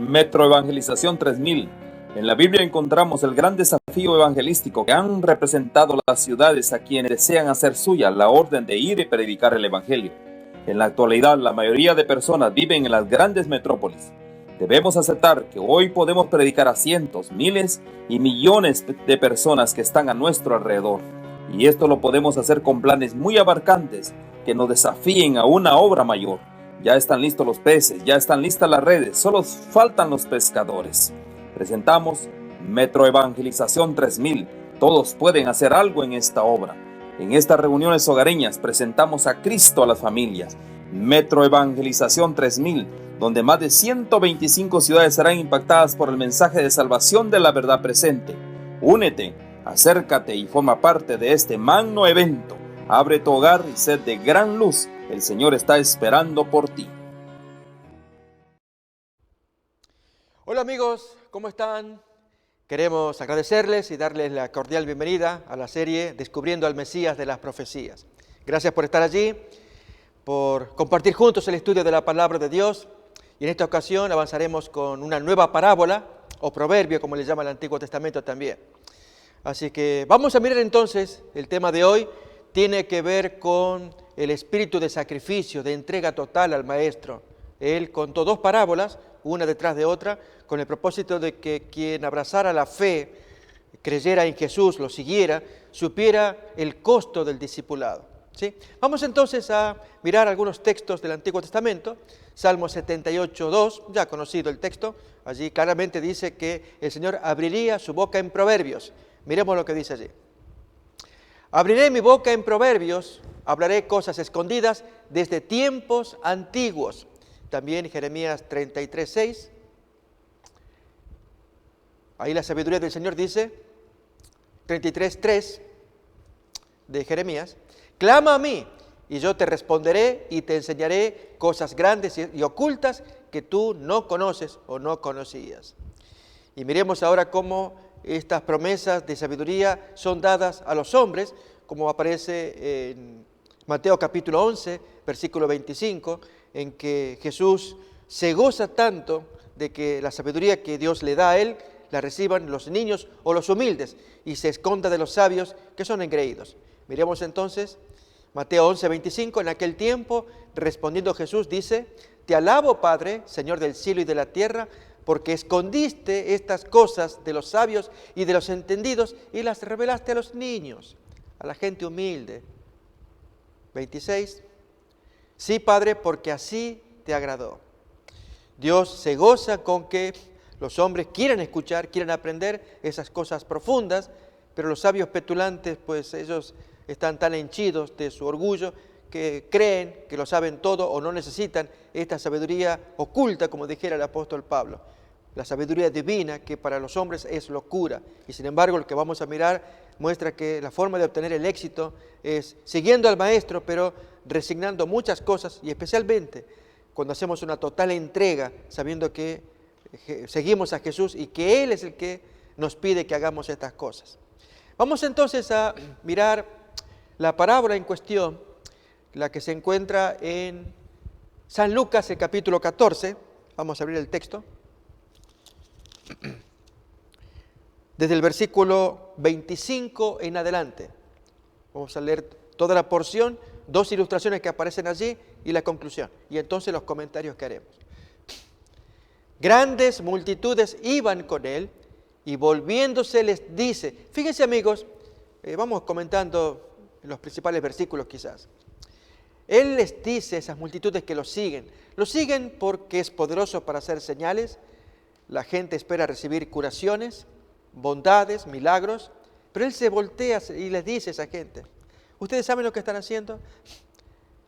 Metro Evangelización 3000. En la Biblia encontramos el gran desafío evangelístico que han representado las ciudades a quienes desean hacer suya la orden de ir y predicar el Evangelio. En la actualidad, la mayoría de personas viven en las grandes metrópolis. Debemos aceptar que hoy podemos predicar a cientos, miles y millones de personas que están a nuestro alrededor. Y esto lo podemos hacer con planes muy abarcantes que nos desafíen a una obra mayor. Ya están listos los peces, ya están listas las redes, solo faltan los pescadores. Presentamos Metro Evangelización 3000. Todos pueden hacer algo en esta obra. En estas reuniones hogareñas presentamos a Cristo a las familias. Metro Evangelización 3000, donde más de 125 ciudades serán impactadas por el mensaje de salvación de la verdad presente. Únete, acércate y forma parte de este magno evento. Abre tu hogar y sed de gran luz. El Señor está esperando por ti. Hola amigos, ¿cómo están? Queremos agradecerles y darles la cordial bienvenida a la serie Descubriendo al Mesías de las Profecías. Gracias por estar allí, por compartir juntos el estudio de la Palabra de Dios. Y en esta ocasión avanzaremos con una nueva parábola o proverbio, como le llama el Antiguo Testamento también. Así que vamos a mirar entonces, el tema de hoy tiene que ver con el espíritu de sacrificio, de entrega total al Maestro. Él contó dos parábolas, una detrás de otra, con el propósito de que quien abrazara la fe, creyera en Jesús, lo siguiera, supiera el costo del discipulado. ¿Sí? Vamos entonces a mirar algunos textos del Antiguo Testamento. Salmo 78:2, ya conocido el texto, allí claramente dice que el Señor abriría su boca en proverbios. Miremos lo que dice allí. Abriré mi boca en proverbios, hablaré cosas escondidas desde tiempos antiguos. También Jeremías 33:6. Ahí la sabiduría del Señor dice, 33:3 de Jeremías, clama a mí y yo te responderé y te enseñaré cosas grandes y ocultas que tú no conoces o no conocías. Y miremos ahora cómo estas promesas de sabiduría son dadas a los hombres, como aparece en Mateo capítulo 11, versículo 25, en que Jesús se goza tanto de que la sabiduría que Dios le da a él, la reciban los niños o los humildes, y se esconda de los sabios que son engreídos. Miremos entonces, Mateo 11, 25, en aquel tiempo, respondiendo Jesús, dice, te alabo, Padre, Señor del cielo y de la tierra, porque escondiste estas cosas de los sabios y de los entendidos y las revelaste a los niños, a la gente humilde. 26. Sí, Padre, porque así te agradó. Dios se goza con que los hombres quieran escuchar, quieran aprender esas cosas profundas, pero los sabios petulantes, pues ellos están tan henchidos de su orgullo que creen que lo saben todo o no necesitan esta sabiduría oculta, como dijera el apóstol Pablo. La sabiduría divina que para los hombres es locura. Y sin embargo, lo que vamos a mirar muestra que la forma de obtener el éxito es siguiendo al Maestro, pero resignando muchas cosas y especialmente cuando hacemos una total entrega, sabiendo que seguimos a Jesús y que Él es el que nos pide que hagamos estas cosas. Vamos entonces a mirar la parábola en cuestión, la que se encuentra en San Lucas, el capítulo 14. Vamos a abrir el texto. Desde el versículo 25 en adelante. Vamos a leer toda la porción, dos ilustraciones que aparecen allí y la conclusión. Y entonces los comentarios que haremos. Grandes multitudes iban con él y volviéndose les dice, fíjense amigos, vamos comentando los principales versículos quizás. Él les dice a esas multitudes que lo siguen porque es poderoso para hacer señales, la gente espera recibir curaciones, bondades, milagros, pero él se voltea y les dice a esa gente, ¿ustedes saben lo que están haciendo?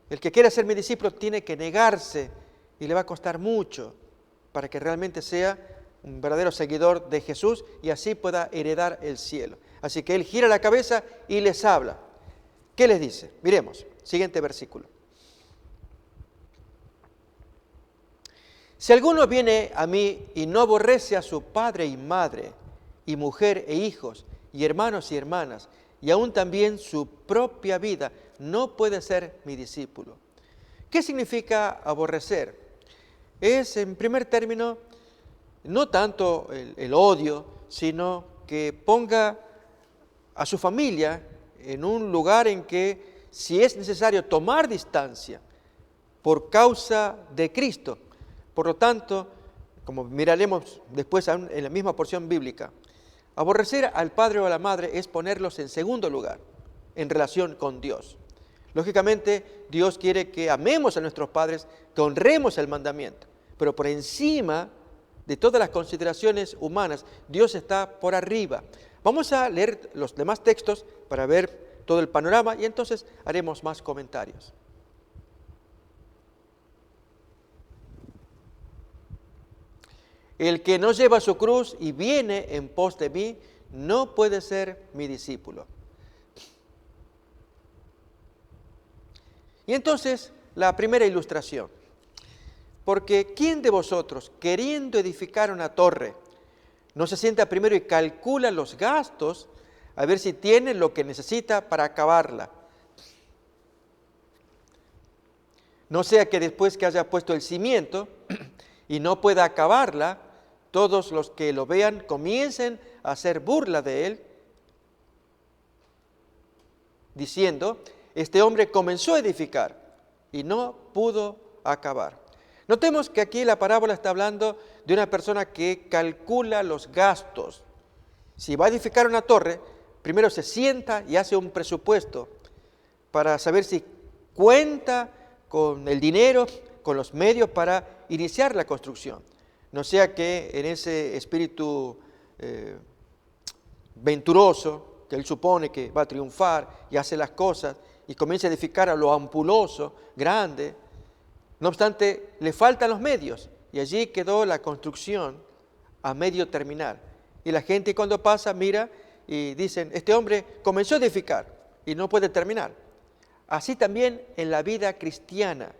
El que quiera ser mi discípulo tiene que negarse y le va a costar mucho para que realmente sea un verdadero seguidor de Jesús y así pueda heredar el cielo. Así que él gira la cabeza y les habla. ¿Qué les dice? Miremos, siguiente versículo. Si alguno viene a mí y no aborrece a su padre y madre, y mujer e hijos, y hermanos y hermanas, y aún también su propia vida, no puede ser mi discípulo. ¿Qué significa aborrecer? Es, en primer término, no tanto el odio, sino que ponga a su familia en un lugar en que, si es necesario tomar distancia por causa de Cristo. Por lo tanto, como miraremos después en la misma porción bíblica, aborrecer al padre o a la madre es ponerlos en segundo lugar en relación con Dios. Lógicamente, Dios quiere que amemos a nuestros padres, que honremos el mandamiento, pero por encima de todas las consideraciones humanas, Dios está por arriba. Vamos a leer los demás textos para ver todo el panorama y entonces haremos más comentarios. El que no lleva su cruz y viene en pos de mí, no puede ser mi discípulo. Y entonces, la primera ilustración. Porque ¿quién de vosotros, queriendo edificar una torre, no se sienta primero y calcula los gastos a ver si tiene lo que necesita para acabarla? No sea que después que haya puesto el cimiento y no pueda acabarla, todos los que lo vean comiencen a hacer burla de él, diciendo, este hombre comenzó a edificar y no pudo acabar. Notemos que aquí la parábola está hablando de una persona que calcula los gastos. Si va a edificar una torre, primero se sienta y hace un presupuesto para saber si cuenta con el dinero, con los medios para iniciar la construcción. No sea que en ese espíritu venturoso, que él supone que va a triunfar y hace las cosas y comienza a edificar a lo ampuloso, grande. No obstante, le faltan los medios y allí quedó la construcción a medio terminar. Y la gente cuando pasa mira y dicen, este hombre comenzó a edificar y no puede terminar. Así también en la vida cristiana.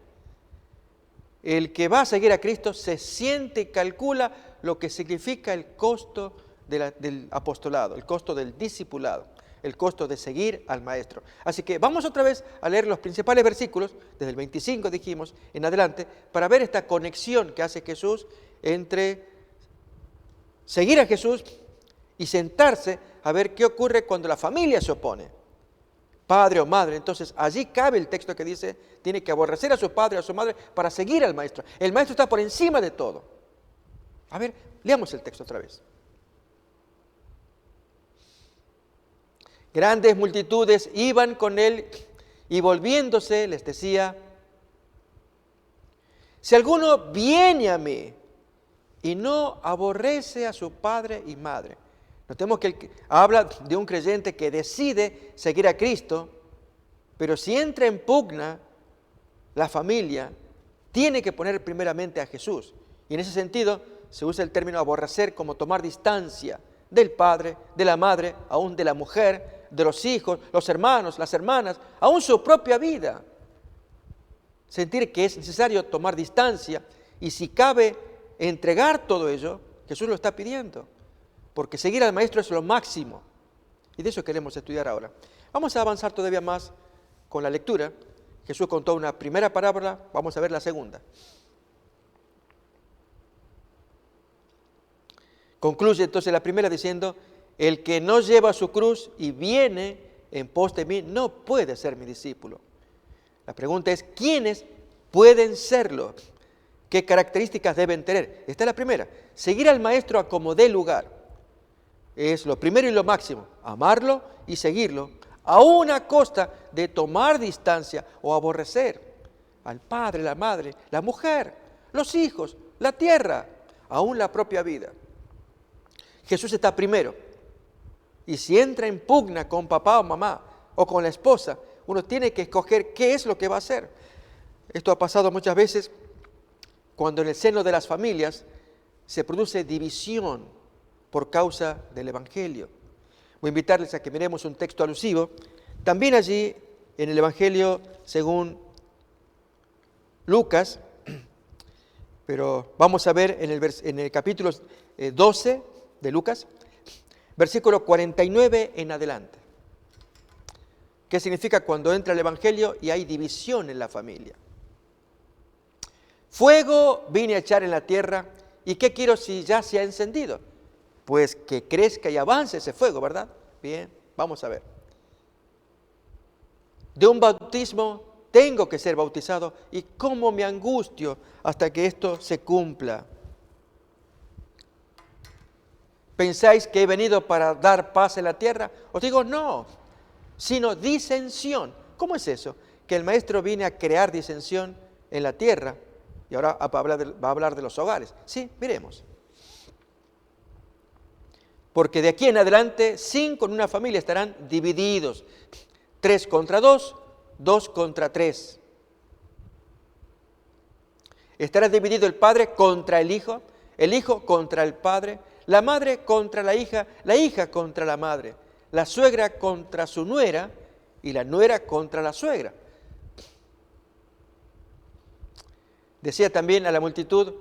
El que va a seguir a Cristo se siente y calcula lo que significa el costo del apostolado, el costo del discipulado, el costo de seguir al Maestro. Así que vamos otra vez a leer los principales versículos, desde el 25 dijimos, en adelante, para ver esta conexión que hace Jesús entre seguir a Jesús y sentarse a ver qué ocurre cuando la familia se opone, padre o madre. Entonces allí cabe el texto que dice, tiene que aborrecer a su padre o a su madre para seguir al Maestro. El Maestro está por encima de todo. A ver, leamos el texto otra vez. Grandes multitudes iban con él y volviéndose les decía, si alguno viene a mí y no aborrece a su padre y madre. Notemos que habla de un creyente que decide seguir a Cristo, pero si entra en pugna la familia, tiene que poner primeramente a Jesús. Y en ese sentido se usa el término aborrecer como tomar distancia del padre, de la madre, aún de la mujer, de los hijos, los hermanos, las hermanas, aún su propia vida. Sentir que es necesario tomar distancia y si cabe entregar todo ello, Jesús lo está pidiendo, porque seguir al Maestro es lo máximo. Y de eso queremos estudiar ahora. Vamos a avanzar todavía más con la lectura. Jesús contó una primera parábola, vamos a ver la segunda. Concluye entonces la primera diciendo, el que no lleva su cruz y viene en pos de mí no puede ser mi discípulo. La pregunta es, ¿quiénes pueden serlo? ¿Qué características deben tener? Esta es la primera, seguir al Maestro a como dé lugar. Es lo primero y lo máximo, amarlo y seguirlo, aún a costa de tomar distancia o aborrecer al padre, la madre, la mujer, los hijos, la tierra, aún la propia vida. Jesús está primero. Y si entra en pugna con papá o mamá o con la esposa, uno tiene que escoger qué es lo que va a hacer. Esto ha pasado muchas veces cuando en el seno de las familias se produce división por causa del Evangelio. Voy a invitarles a que miremos un texto alusivo, también allí en el Evangelio según Lucas, pero vamos a ver en el capítulo 12 de Lucas, versículo 49 en adelante. ¿Qué significa cuando entra el Evangelio y hay división en la familia? Fuego vine a echar en la tierra ¿Y qué quiero si ya se ha encendido? Pues que crezca y avance ese fuego, ¿verdad? Bien, vamos a ver. De un bautismo tengo que ser bautizado y cómo me angustio hasta que esto se cumpla. ¿Pensáis que he venido para dar paz en la tierra? Os digo no, sino disensión. ¿Cómo es eso? Que el maestro viene a crear disensión en la tierra y ahora va a hablar de los hogares. Sí, miremos. Porque de aquí en adelante 5 en una familia estarán divididos. 3 contra 2, 2 contra 3. Estará dividido el padre contra el hijo contra el padre, la madre contra la hija contra la madre, la suegra contra su nuera y la nuera contra la suegra. Decía también a la multitud,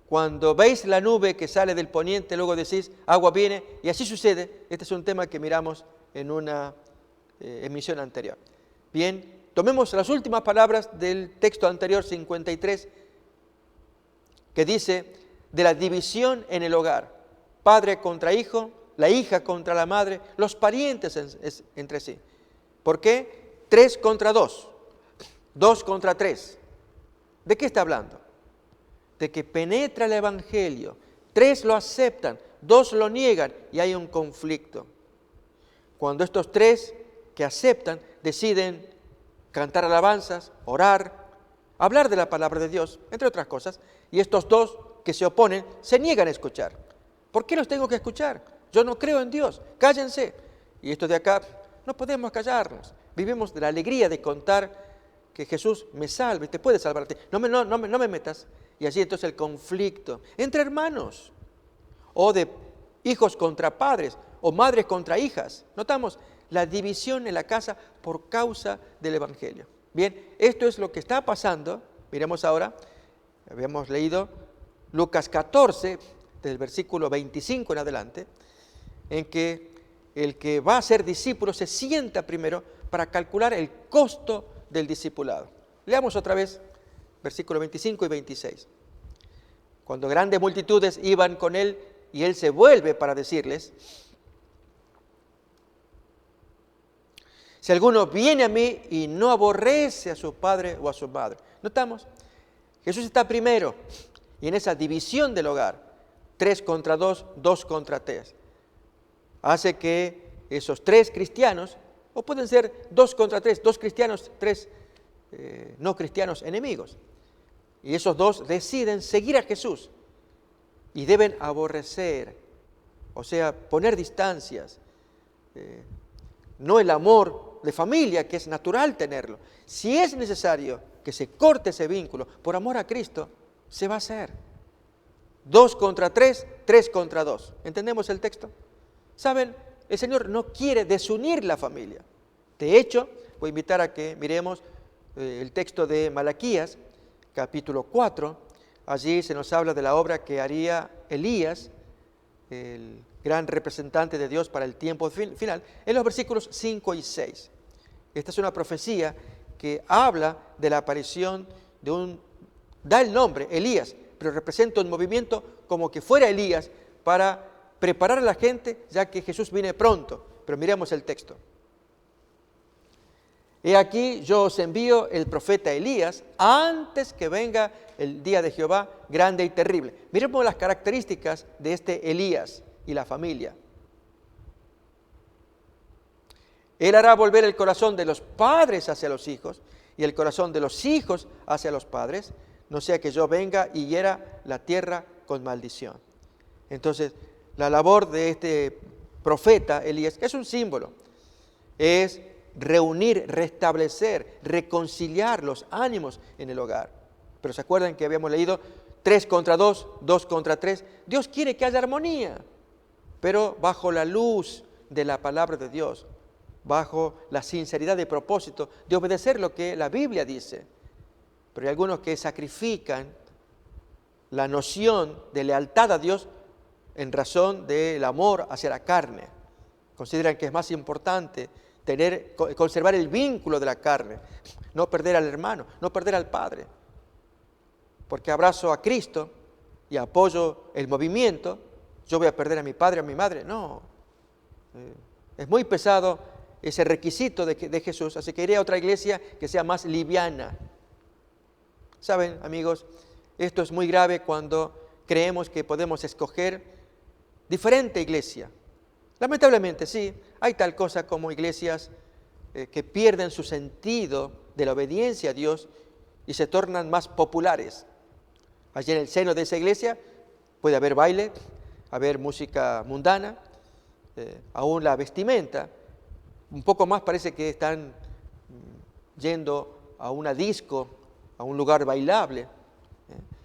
cuando veis la nube que sale del poniente, luego decís, agua viene, y así sucede. Este es un tema que miramos en una emisión anterior. Bien, tomemos las últimas palabras del texto anterior, 53, que dice de la división en el hogar. Padre contra hijo, la hija contra la madre, los parientes entre sí. ¿Por qué? 3 contra 2, 2 contra 3. ¿De qué está hablando? De que penetra el Evangelio. 3 lo aceptan, 2 lo niegan y hay un conflicto. Cuando estos 3 que aceptan deciden cantar alabanzas, orar, hablar de la palabra de Dios, entre otras cosas, y estos 2 que se oponen se niegan a escuchar. ¿Por qué los tengo que escuchar? Yo no creo en Dios, cállense. Y estos de acá, no podemos callarnos. Vivimos de la alegría de contar que Jesús me salve, te puede salvar a ti. No me metas. Y así entonces el conflicto entre hermanos, o de hijos contra padres, o madres contra hijas. Notamos la división en la casa por causa del Evangelio. Bien, esto es lo que está pasando. Miremos ahora, habíamos leído Lucas 14, del versículo 25 en adelante, en que el que va a ser discípulo se sienta primero para calcular el costo del discipulado. Leamos otra vez versículos 25 y 26. Cuando grandes multitudes iban con él y él se vuelve para decirles, si alguno viene a mí y no aborrece a su padre o a su madre. Notamos, Jesús está primero y en esa división del hogar, 3 contra 2, 2 contra 3. Hace que esos 3 cristianos, o pueden ser 2 contra 3, 2 cristianos, 3 no cristianos enemigos. Y esos 2 deciden seguir a Jesús y deben aborrecer, o sea, poner distancias. No el amor de familia, que es natural tenerlo. Si es necesario que se corte ese vínculo por amor a Cristo, se va a hacer. 2 contra 3, 3 contra 2. ¿Entendemos el texto? ¿Saben? El Señor no quiere desunir la familia. De hecho, voy a invitar a que miremos el texto de Malaquías, capítulo 4. Allí se nos habla de la obra que haría Elías, el gran representante de Dios para el tiempo final, en los versículos 5 y 6. Esta es una profecía que habla de la aparición de da el nombre, Elías, pero representa un movimiento como que fuera Elías para preparar a la gente, ya que Jesús viene pronto. Pero miremos el texto. He aquí, yo os envío el profeta Elías antes que venga el día de Jehová grande y terrible. Miremos las características de este Elías y la familia. Él hará volver el corazón de los padres hacia los hijos y el corazón de los hijos hacia los padres, no sea que yo venga y hiera la tierra con maldición. Entonces, la labor de este profeta Elías, que es un símbolo, es reunir, restablecer, reconciliar los ánimos en el hogar. Pero ¿se acuerdan que habíamos leído 3 contra 2, 2 contra 3? Dios quiere que haya armonía, pero bajo la luz de la palabra de Dios, bajo la sinceridad de propósito de obedecer lo que la Biblia dice. Pero hay algunos que sacrifican la noción de lealtad a Dios en razón del amor hacia la carne. Consideran que es más importante conservar el vínculo de la carne, no perder al hermano, no perder al padre. Porque abrazo a Cristo y apoyo el movimiento, yo voy a perder a mi padre o a mi madre. No, es muy pesado ese requisito de Jesús, así que iré a otra iglesia que sea más liviana. Saben, amigos, esto es muy grave cuando creemos que podemos escoger diferente iglesia. Lamentablemente, sí, hay tal cosa como iglesias que pierden su sentido de la obediencia a Dios y se tornan más populares. Allí en el seno de esa iglesia puede haber baile, haber música mundana, aún la vestimenta. Un poco más parece que están yendo a una disco, a un lugar bailable.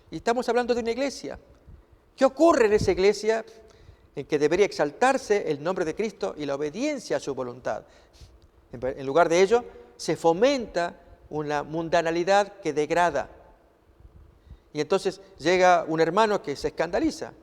Y estamos hablando de una iglesia. ¿Qué ocurre en esa iglesia en que debería exaltarse el nombre de Cristo y la obediencia a su voluntad? En lugar de ello, se fomenta una mundanalidad que degrada. Y entonces llega un hermano que se escandaliza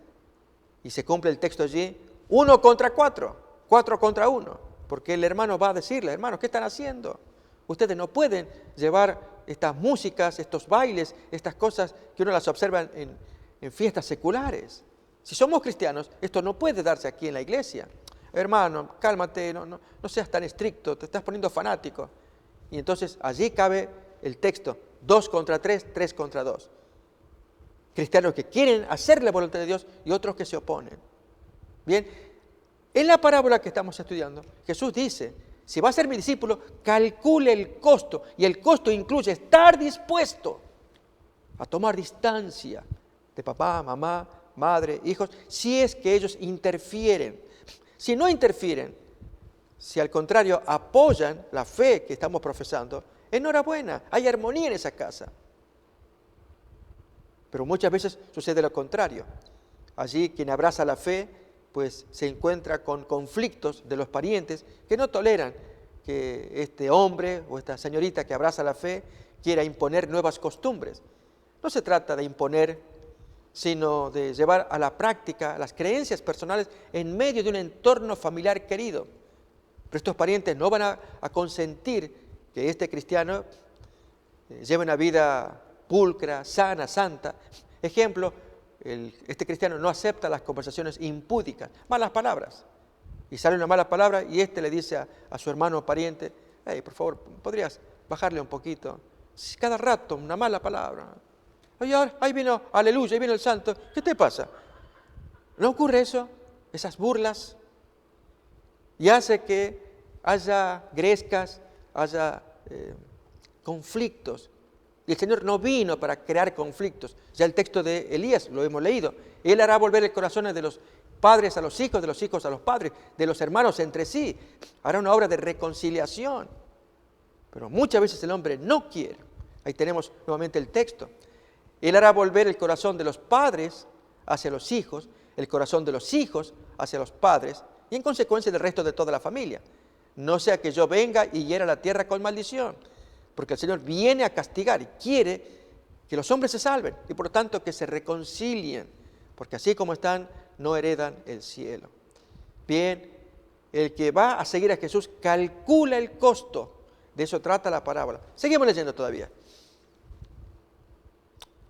y se cumple el texto allí, 1 contra 4, 4 contra 1, porque el hermano va a decirle, hermanos, ¿qué están haciendo? Ustedes no pueden llevar estas músicas, estos bailes, estas cosas que uno las observa en fiestas seculares. Si somos cristianos, esto no puede darse aquí en la iglesia. Hermano, cálmate, no seas tan estricto, te estás poniendo fanático. Y entonces allí cabe el texto, 2 contra 3, 3 contra 2. Cristianos que quieren hacer la voluntad de Dios y otros que se oponen. Bien, en la parábola que estamos estudiando, Jesús dice, si va a ser mi discípulo, calcule el costo. Y el costo incluye estar dispuesto a tomar distancia de papá, mamá, madre, hijos, si es que ellos interfieren. Si no interfieren, si al contrario apoyan la fe que estamos profesando, enhorabuena, hay armonía en esa casa. Pero muchas veces sucede lo contrario. Allí quien abraza la fe, pues se encuentra con conflictos de los parientes que no toleran que este hombre o esta señorita que abraza la fe quiera imponer nuevas costumbres. No se trata de imponer, sino de llevar a la práctica las creencias personales en medio de un entorno familiar querido. Pero estos parientes no van a consentir que este cristiano lleve una vida pulcra, sana, santa. Ejemplo, este cristiano no acepta las conversaciones impúdicas, malas palabras. Y sale una mala palabra y este le dice a su hermano o pariente, hey, por favor, ¿podrías bajarle un poquito? Cada rato una mala palabra. Oye, ahí vino, aleluya, ahí vino el santo. ¿Qué te pasa? ¿No ocurre eso? Esas burlas. Y hace que haya grescas, haya conflictos. Y el Señor no vino para crear conflictos. Ya el texto de Elías lo hemos leído. Él hará volver el corazón de los padres a los hijos, de los hijos a los padres, de los hermanos entre sí. Hará una obra de reconciliación. Pero muchas veces el hombre no quiere. Ahí tenemos nuevamente el texto. Él hará volver el corazón de los padres hacia los hijos, el corazón de los hijos hacia los padres y en consecuencia del resto de toda la familia. No sea que yo venga y hiera la tierra con maldición, porque el Señor viene a castigar y quiere que los hombres se salven y por lo tanto que se reconcilien, porque así como están no heredan el cielo. Bien, el que va a seguir a Jesús calcula el costo, de eso trata la parábola. Seguimos leyendo todavía.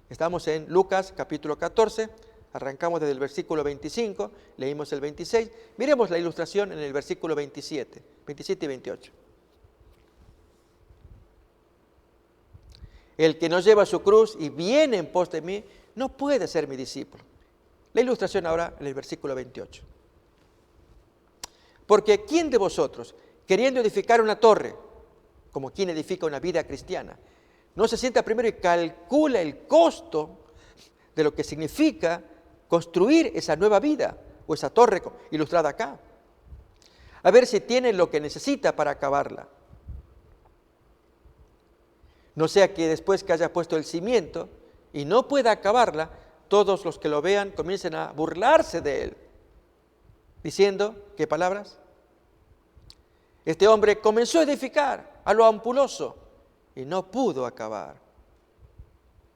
Estamos en Lucas capítulo 14, arrancamos desde el versículo 25, leímos el 26, miremos la ilustración en el versículo 27 y 28. El que no lleva su cruz y viene en pos de mí, no puede ser mi discípulo. La ilustración ahora en el versículo 28. Porque ¿quién de vosotros, queriendo edificar una torre, como quien edifica una vida cristiana, no se sienta primero y calcula el costo de lo que significa construir esa nueva vida o esa torre ilustrada acá? A ver si tiene lo que necesita para acabarla. No sea que después que haya puesto el cimiento y no pueda acabarla, todos los que lo vean comiencen a burlarse de él, diciendo, ¿qué palabras? Este hombre comenzó a edificar a lo ampuloso y no pudo acabar.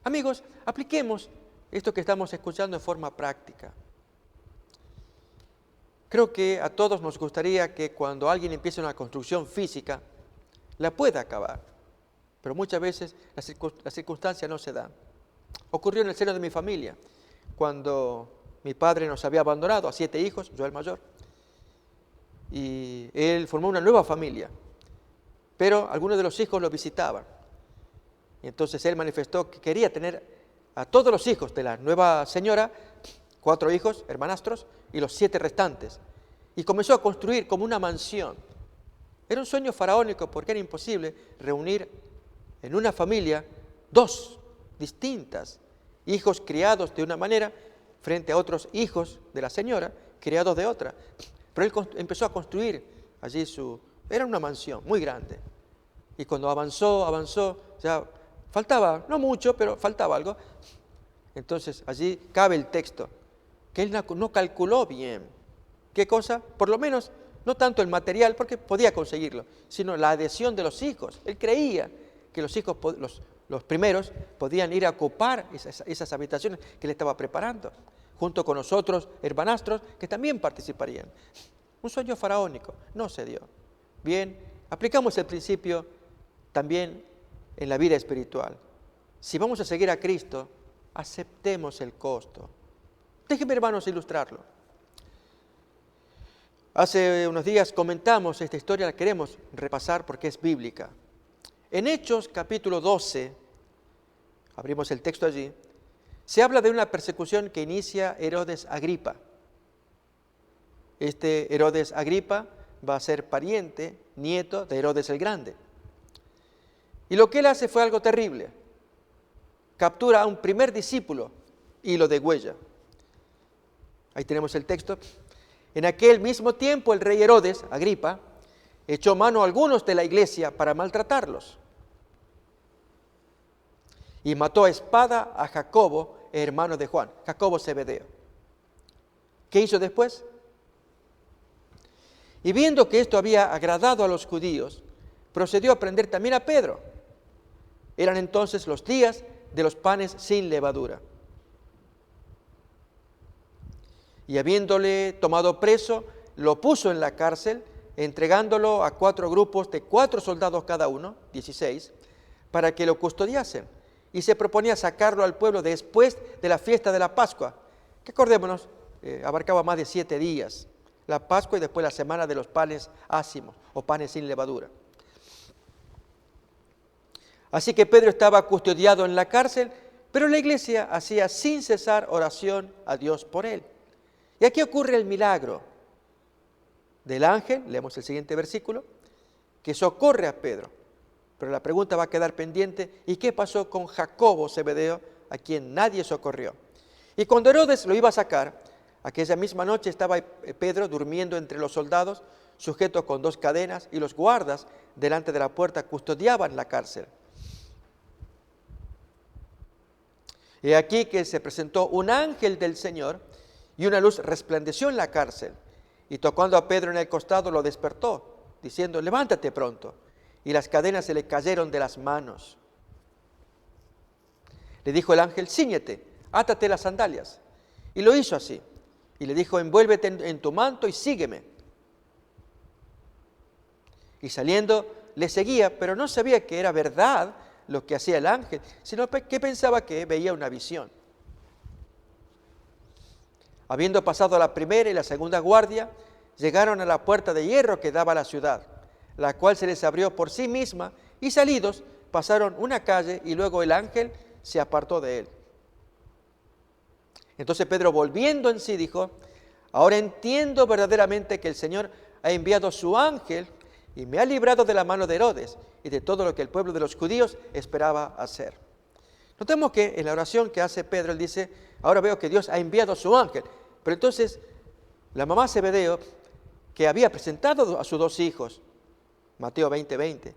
Amigos, apliquemos esto que estamos escuchando en forma práctica. Creo que a todos nos gustaría que cuando alguien empiece una construcción física, la pueda acabar. Pero muchas veces las circunstancias no se dan. Ocurrió en el seno de mi familia. cuando mi padre nos había abandonado a 7 hijos, yo el mayor, y él formó una nueva familia, pero algunos de los hijos lo visitaban. Y entonces él manifestó que quería tener a todos los hijos de la nueva señora, 4 hijos, hermanastros, y los 7 restantes. Y comenzó a construir como una mansión. Era un sueño faraónico porque era imposible reunir en una familia 2 distintas, hijos criados de una manera frente a otros hijos de la señora criados de otra. Pero él empezó a construir allí era una mansión muy grande. Y cuando avanzó, ya faltaba, no mucho, pero faltaba algo. Entonces allí cabe el texto, que él no calculó bien. ¿Qué cosa? Por lo menos, no tanto el material, porque podía conseguirlo, sino la adhesión de los hijos. Él creía que los hijos, los primeros, podían ir a ocupar esas habitaciones que él estaba preparando, junto con los otros hermanastros que también participarían. Un sueño faraónico, no se dio. Bien, aplicamos el principio también en la vida espiritual. Si vamos a seguir a Cristo, aceptemos el costo. Déjenme, hermanos, ilustrarlo. Hace unos días comentamos esta historia, la queremos repasar porque es bíblica. En Hechos capítulo 12, abrimos el texto allí, se habla de una persecución que inicia Herodes Agripa. Este Herodes Agripa va a ser pariente, nieto de Herodes el Grande. Y lo que él hace fue algo terrible. Captura a un primer discípulo y lo degüella. Ahí tenemos el texto. En aquel mismo tiempo el rey Herodes, Agripa, echó mano a algunos de la iglesia para maltratarlos. Y mató a espada a Jacobo, hermano de Juan, Jacobo Zebedeo. ¿Qué hizo después? Y viendo que esto había agradado a los judíos, procedió a prender también a Pedro. Eran entonces los días de los panes sin levadura. Y habiéndole tomado preso, lo puso en la cárcel, entregándolo a 4 grupos de 4 soldados cada uno, 16, para que lo custodiasen. Y se proponía sacarlo al pueblo después de la fiesta de la Pascua, que acordémonos, abarcaba más de 7 días. La Pascua y después la semana de los panes ácimos o panes sin levadura. Así que Pedro estaba custodiado en la cárcel, pero la iglesia hacía sin cesar oración a Dios por él. Y aquí ocurre el milagro del ángel, leemos el siguiente versículo, que socorre a Pedro. Pero la pregunta va a quedar pendiente, ¿y qué pasó con Jacobo Zebedeo, a quien nadie socorrió? Y cuando Herodes lo iba a sacar, aquella misma noche estaba Pedro durmiendo entre los soldados, sujeto con 2 cadenas, y los guardas delante de la puerta custodiaban la cárcel. Y aquí que se presentó un ángel del Señor, y una luz resplandeció en la cárcel, y tocando a Pedro en el costado lo despertó, diciendo, levántate pronto. Y las cadenas se le cayeron de las manos. Le dijo el ángel, cíñete, átate las sandalias. Y lo hizo así. Y le dijo, envuélvete en tu manto y sígueme. Y saliendo le seguía, pero no sabía que era verdad lo que hacía el ángel, sino que pensaba que veía una visión. Habiendo pasado la primera y la segunda guardia, llegaron a la puerta de hierro que daba a la ciudad, la cual se les abrió por sí misma, y salidos pasaron una calle y luego el ángel se apartó de él. Entonces Pedro, volviendo en sí, dijo, ahora entiendo verdaderamente que el Señor ha enviado su ángel y me ha librado de la mano de Herodes y de todo lo que el pueblo de los judíos esperaba hacer. Notemos que en la oración que hace Pedro, él dice, ahora veo que Dios ha enviado a su ángel. Pero entonces la mamá Zebedeo, que había presentado a sus 2 hijos, Mateo 20:20,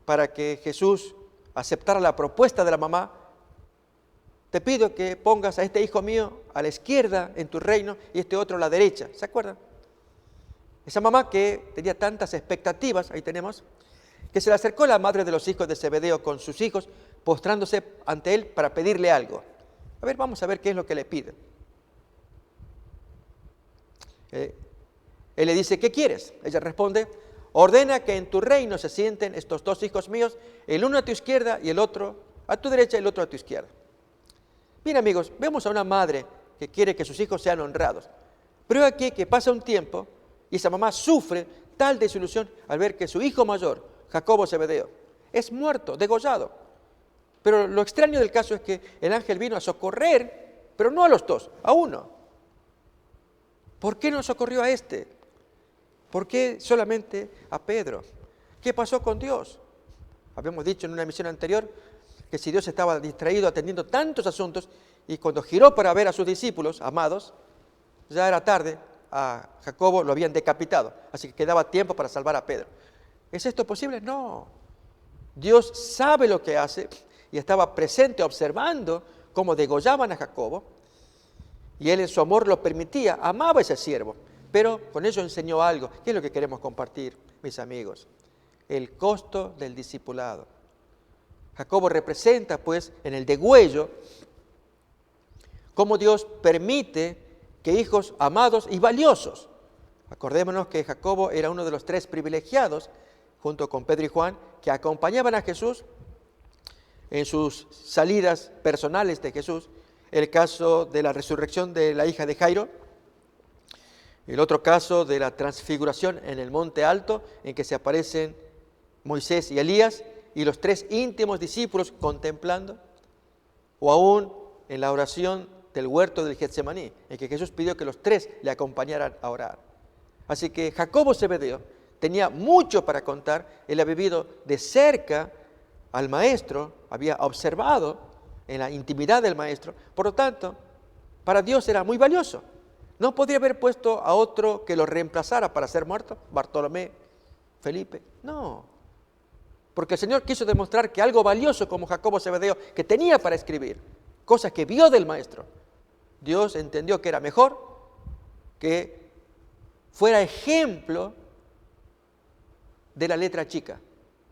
para que Jesús aceptara la propuesta de la mamá, te pido que pongas a este hijo mío a la izquierda en tu reino y este otro a la derecha. ¿Se acuerdan? Esa mamá que tenía tantas expectativas, ahí tenemos, que se le acercó la madre de los hijos de Zebedeo con sus hijos, postrándose ante él para pedirle algo. A ver, vamos a ver qué es lo que le pide. Él le dice, ¿qué quieres? Ella responde, ordena que en tu reino se sienten estos 2 hijos míos, el uno a tu izquierda y el otro a tu derecha y el otro a tu izquierda. Bien, amigos, vemos a una madre que quiere que sus hijos sean honrados. Pero aquí que pasa un tiempo y esa mamá sufre tal desilusión al ver que su hijo mayor, Jacobo Zebedeo, es muerto, degollado. Pero lo extraño del caso es que el ángel vino a socorrer, pero no a los dos, a uno. ¿Por qué no socorrió a este? ¿Por qué solamente a Pedro? ¿Qué pasó con Dios? Habíamos dicho en una emisión anterior que si Dios estaba distraído atendiendo tantos asuntos y cuando giró para ver a sus discípulos amados, ya era tarde, a Jacobo lo habían decapitado, así que quedaba tiempo para salvar a Pedro. ¿Es esto posible? No. Dios sabe lo que hace y estaba presente observando cómo degollaban a Jacobo y él en su amor lo permitía, amaba a ese siervo, pero con ello enseñó algo. ¿Qué es lo que queremos compartir, mis amigos? El costo del discipulado. Jacobo representa, pues, en el degüello, cómo Dios permite que hijos amados y valiosos. Acordémonos que Jacobo era uno de los 3 privilegiados, junto con Pedro y Juan, que acompañaban a Jesús en sus salidas personales de Jesús. El caso de la resurrección de la hija de Jairo, el otro caso de la transfiguración en el monte alto, en que se aparecen Moisés y Elías, y los 3 íntimos discípulos contemplando, o aún en la oración del huerto del Getsemaní, en que Jesús pidió que los 3 le acompañaran a orar. Así que Jacobo Zebedeo tenía mucho para contar. Él ha vivido de cerca al maestro, había observado en la intimidad del maestro, por lo tanto, para Dios era muy valioso. No podría haber puesto a otro que lo reemplazara para ser muerto, Bartolomé, Felipe, no. Porque el Señor quiso demostrar que algo valioso como Jacobo Zebedeo, que tenía para escribir, cosas que vio del maestro, Dios entendió que era mejor que fuera ejemplo de la letra chica,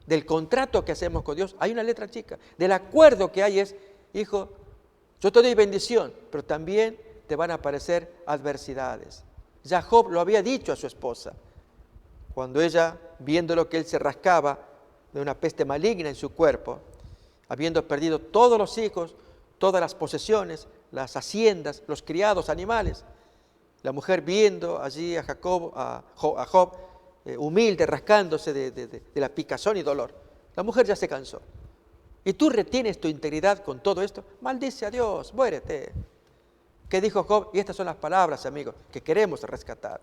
del contrato que hacemos con Dios. Hay una letra chica, del acuerdo que hay es, hijo, yo te doy bendición, pero también te van a aparecer adversidades. Ya Job lo había dicho a su esposa, cuando ella, viendo lo que él se rascaba de una peste maligna en su cuerpo, habiendo perdido todos los hijos, todas las posesiones, las haciendas, los criados, animales, la mujer viendo allí a Job humilde, rascándose de la picazón y dolor, la mujer ya se cansó. Y tú retienes tu integridad con todo esto, maldice a Dios, muérete. ¿Qué dijo Job? Y estas son las palabras, amigos, que queremos rescatar.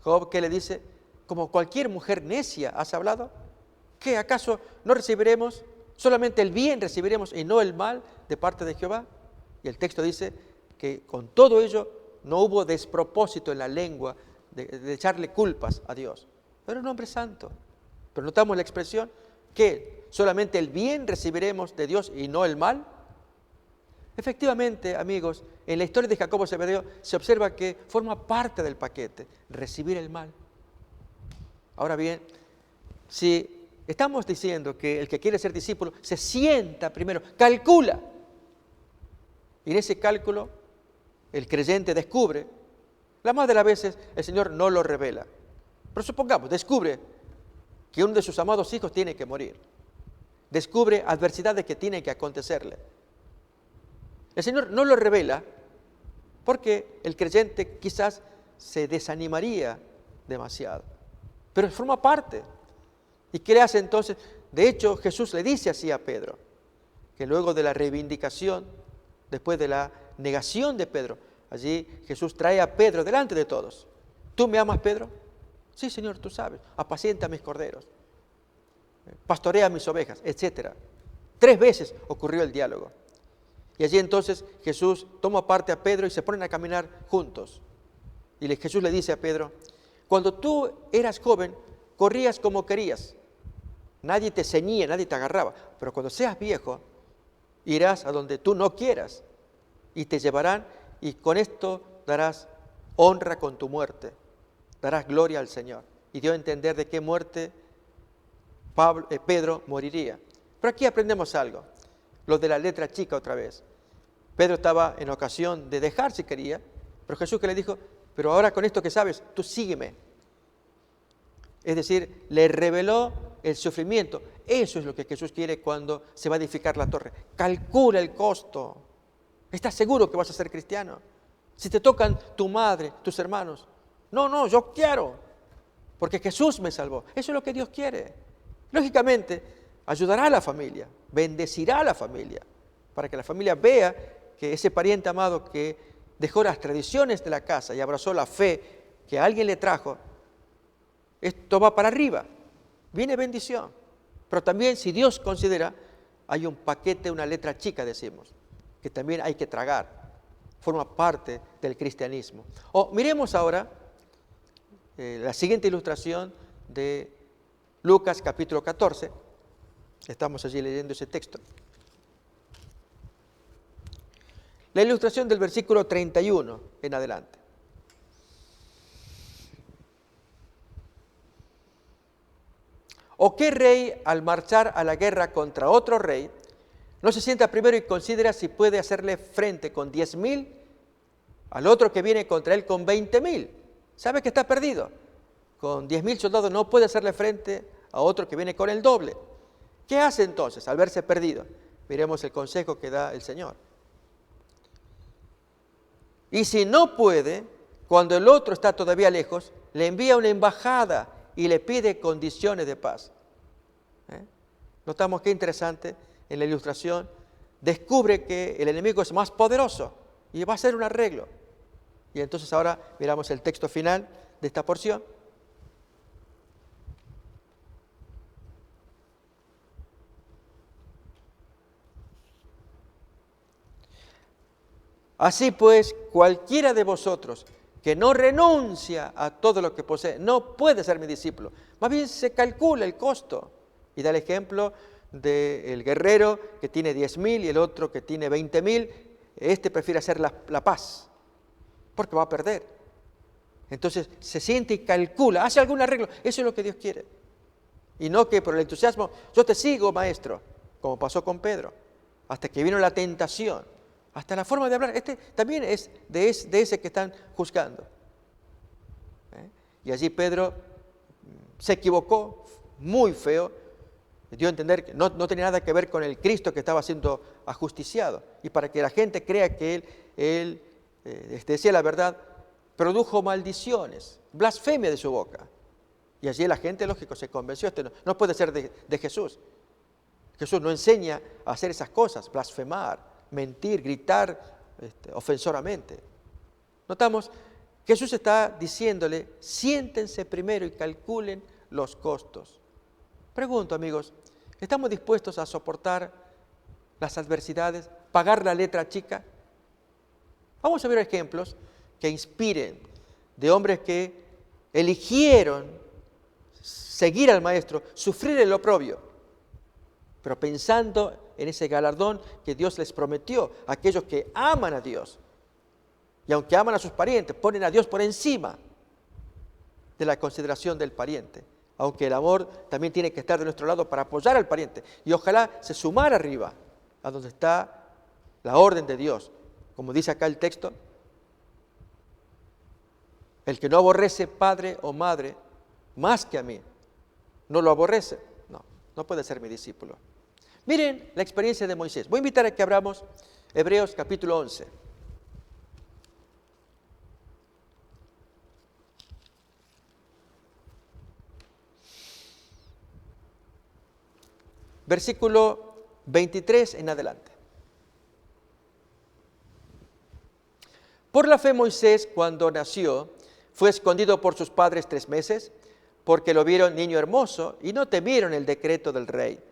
Job, ¿qué le dice? Como cualquier mujer necia has hablado. ¿Qué acaso no recibiremos, solamente el bien recibiremos y no el mal de parte de Jehová? Y el texto dice que con todo ello no hubo despropósito en la lengua de echarle culpas a Dios. Pero un hombre santo. Pero notamos la expresión que solamente el bien recibiremos de Dios y no el mal. Efectivamente, amigos, en la historia de Jacobo Zebedeo se observa que forma parte del paquete, recibir el mal. Ahora bien, si estamos diciendo que el que quiere ser discípulo se sienta primero, calcula, y en ese cálculo el creyente descubre, la más de las veces el Señor no lo revela, pero supongamos, descubre que uno de sus amados hijos tiene que morir, descubre adversidades que tienen que acontecerle. El Señor no lo revela porque el creyente quizás se desanimaría demasiado, pero forma parte. ¿Y qué le hace entonces? De hecho, Jesús le dice así a Pedro, que luego de la reivindicación, después de la negación de Pedro, allí Jesús trae a Pedro delante de todos. ¿Tú me amas, Pedro? Sí, Señor, tú sabes. Apacienta mis corderos, pastorea mis ovejas, etc. 3 veces ocurrió el diálogo. Y allí entonces Jesús toma parte a Pedro y se ponen a caminar juntos. Y Jesús le dice a Pedro, cuando tú eras joven, corrías como querías. Nadie te ceñía, nadie te agarraba. Pero cuando seas viejo, irás a donde tú no quieras. Y te llevarán y con esto darás honra con tu muerte. Darás gloria al Señor. Y dio a entender de qué muerte Pedro moriría. Pero aquí aprendemos algo. Lo de la letra chica otra vez. Pedro estaba en ocasión de dejar si quería, pero Jesús que le dijo, pero ahora con esto que sabes, tú sígueme. Es decir, le reveló el sufrimiento. Eso es lo que Jesús quiere cuando se va a edificar la torre. Calcula el costo. ¿Estás seguro que vas a ser cristiano? Si te tocan tu madre, tus hermanos, no, yo quiero, porque Jesús me salvó. Eso es lo que Dios quiere. Lógicamente, ayudará a la familia, bendecirá a la familia, para que la familia vea que ese pariente amado que dejó las tradiciones de la casa y abrazó la fe que alguien le trajo, esto va para arriba, viene bendición. Pero también, si Dios considera, hay un paquete, una letra chica, decimos, que también hay que tragar, forma parte del cristianismo. Miremos ahora la siguiente ilustración de Lucas capítulo 14, estamos allí leyendo ese texto. La ilustración del versículo 31 en adelante. ¿O qué rey, al marchar a la guerra contra otro rey, no se sienta primero y considera si puede hacerle frente con 10,000 al otro que viene contra él con 20,000? Sabe que está perdido. Con 10,000 soldados no puede hacerle frente a otro que viene con el doble. ¿Qué hace entonces al verse perdido? Miremos el consejo que da el Señor. Y si no puede, cuando el otro está todavía lejos, le envía una embajada y le pide condiciones de paz. Notamos qué interesante en la ilustración. Descubre que el enemigo es más poderoso y va a hacer un arreglo. Y entonces ahora miramos el texto final de esta porción. Así pues, cualquiera de vosotros que no renuncia a todo lo que posee, no puede ser mi discípulo. Más bien se calcula el costo. Y da el ejemplo del guerrero que tiene 10,000 y el otro que tiene 20,000. Este prefiere hacer la paz, porque va a perder. Entonces se siente y calcula, hace algún arreglo. Eso es lo que Dios quiere. Y no que por el entusiasmo, yo te sigo, maestro, como pasó con Pedro, hasta que vino la tentación. Hasta la forma de hablar, este también es de ese que están juzgando. Y allí Pedro se equivocó, muy feo, dio a entender que no tenía nada que ver con el Cristo que estaba siendo ajusticiado. Y para que la gente crea que él decía la verdad, produjo maldiciones, blasfemia de su boca. Y allí la gente, lógico, se convenció, no puede ser de Jesús. Jesús no enseña a hacer esas cosas, blasfemar, mentir, gritar ofensoramente. Notamos, Jesús está diciéndole, siéntense primero y calculen los costos. Pregunto, amigos, ¿estamos dispuestos a soportar las adversidades, pagar la letra chica? Vamos a ver ejemplos que inspiren de hombres que eligieron seguir al Maestro, sufrir el oprobio, pero pensando en ese galardón que Dios les prometió a aquellos que aman a Dios. Y aunque aman a sus parientes, ponen a Dios por encima de la consideración del pariente. Aunque el amor también tiene que estar de nuestro lado para apoyar al pariente. Y ojalá se sumara arriba, a donde está la orden de Dios. Como dice acá el texto, el que no aborrece padre o madre más que a mí, no lo aborrece. No puede ser mi discípulo. Miren la experiencia de Moisés. Voy a invitar a que abramos Hebreos capítulo 11. Versículo 23 en adelante. Por la fe Moisés, cuando nació, fue escondido por sus padres 3 meses, porque lo vieron niño hermoso y no temieron el decreto del rey.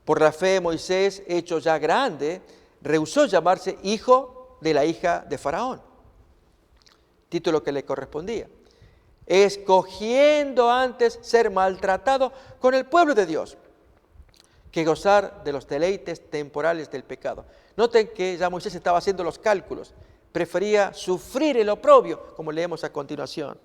Por la fe Moisés, hecho ya grande, rehusó llamarse hijo de la hija de Faraón, título que le correspondía, escogiendo antes ser maltratado con el pueblo de Dios que gozar de los deleites temporales del pecado. Noten que ya Moisés estaba haciendo los cálculos, prefería sufrir el oprobio, como leemos a continuación,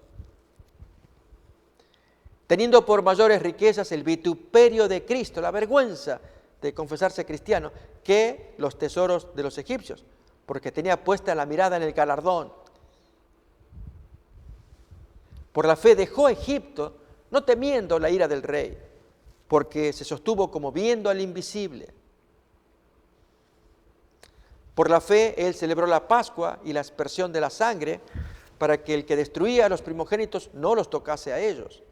teniendo por mayores riquezas el vituperio de Cristo, la vergüenza de confesarse cristiano, que los tesoros de los egipcios, porque tenía puesta la mirada en el galardón. Por la fe dejó Egipto, no temiendo la ira del rey, porque se sostuvo como viendo al invisible. Por la fe, él celebró la Pascua y la aspersión de la sangre para que el que destruía a los primogénitos no los tocase a ellos.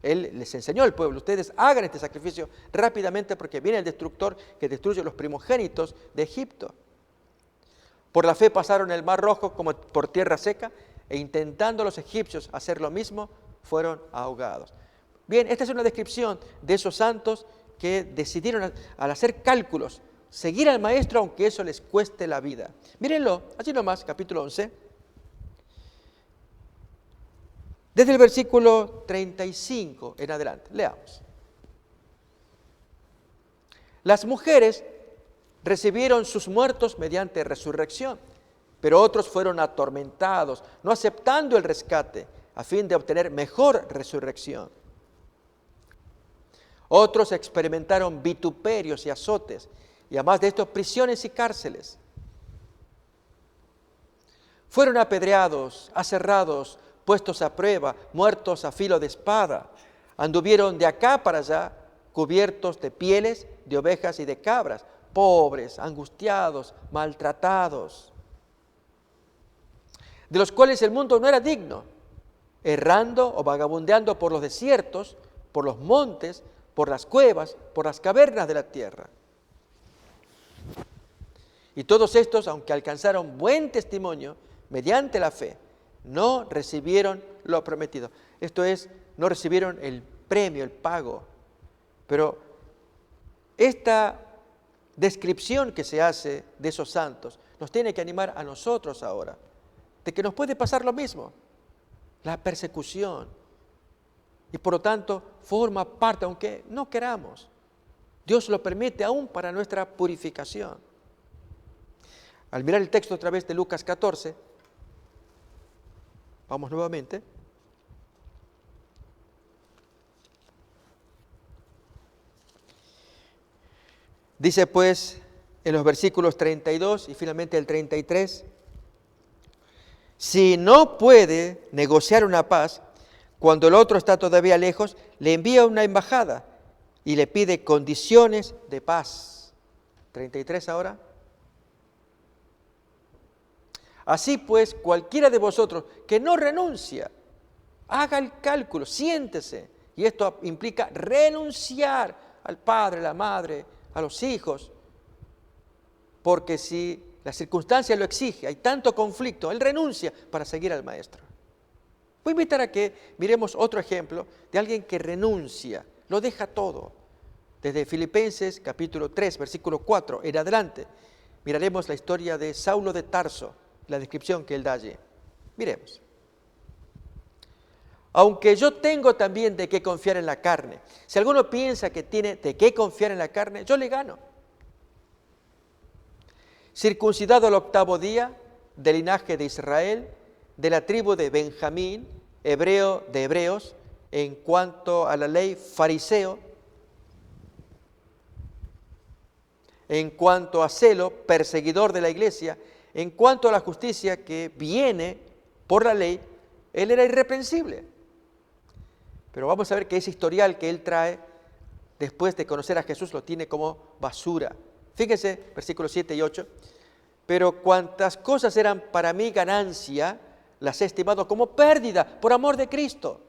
Él les enseñó al pueblo, ustedes hagan este sacrificio rápidamente porque viene el destructor que destruye los primogénitos de Egipto. Por la fe pasaron el mar Rojo como por tierra seca e intentando los egipcios hacer lo mismo, fueron ahogados. Bien, esta es una descripción de esos santos que decidieron al hacer cálculos seguir al Maestro aunque eso les cueste la vida. Mírenlo, allí nomás, capítulo 11. Desde el versículo 35 en adelante, leamos. Las mujeres recibieron sus muertos mediante resurrección, pero otros fueron atormentados, no aceptando el rescate, a fin de obtener mejor resurrección. Otros experimentaron vituperios y azotes, y además de esto, prisiones y cárceles. Fueron apedreados, aserrados, puestos a prueba, muertos a filo de espada. Anduvieron de acá para allá, cubiertos de pieles de ovejas y de cabras, pobres, angustiados, maltratados, de los cuales el mundo no era digno, errando o vagabundeando por los desiertos, por los montes, por las cuevas, por las cavernas de la tierra. Y todos estos, aunque alcanzaron buen testimonio mediante la fe, no recibieron lo prometido. Esto es, no recibieron el premio, el pago. Pero esta descripción que se hace de esos santos nos tiene que animar a nosotros ahora, de que nos puede pasar lo mismo, la persecución. Y por lo tanto forma parte, aunque no queramos, Dios lo permite aún para nuestra purificación. Al mirar el texto otra vez de Lucas 14, vamos nuevamente. Dice pues en los versículos 32 y finalmente el 33, si no puede negociar una paz, cuando el otro está todavía lejos, le envía una embajada y le pide condiciones de paz. 33 ahora. Así pues, cualquiera de vosotros que no renuncia, haga el cálculo, siéntese. Y esto implica renunciar al padre, a la madre, a los hijos. Porque si la circunstancia lo exige, hay tanto conflicto, él renuncia para seguir al Maestro. Voy a invitar a que miremos otro ejemplo de alguien que renuncia, lo deja todo. Desde Filipenses capítulo 3, versículo 4 en adelante, miraremos la historia de Saulo de Tarso, la descripción que él da allí. Miremos. Aunque yo tengo también de qué confiar en la carne. Si alguno piensa que tiene de qué confiar en la carne, yo le gano. Circuncidado al 8º día, del linaje de Israel, de la tribu de Benjamín, hebreo de hebreos, en cuanto a la ley, fariseo, en cuanto a celo, perseguidor de la iglesia, en cuanto a la justicia que viene por la ley, él era irreprensible. Pero vamos a ver que ese historial que él trae, después de conocer a Jesús, lo tiene como basura. Fíjense, versículos 7 y 8. Pero cuantas cosas eran para mí ganancia, las he estimado como pérdida por amor de Cristo.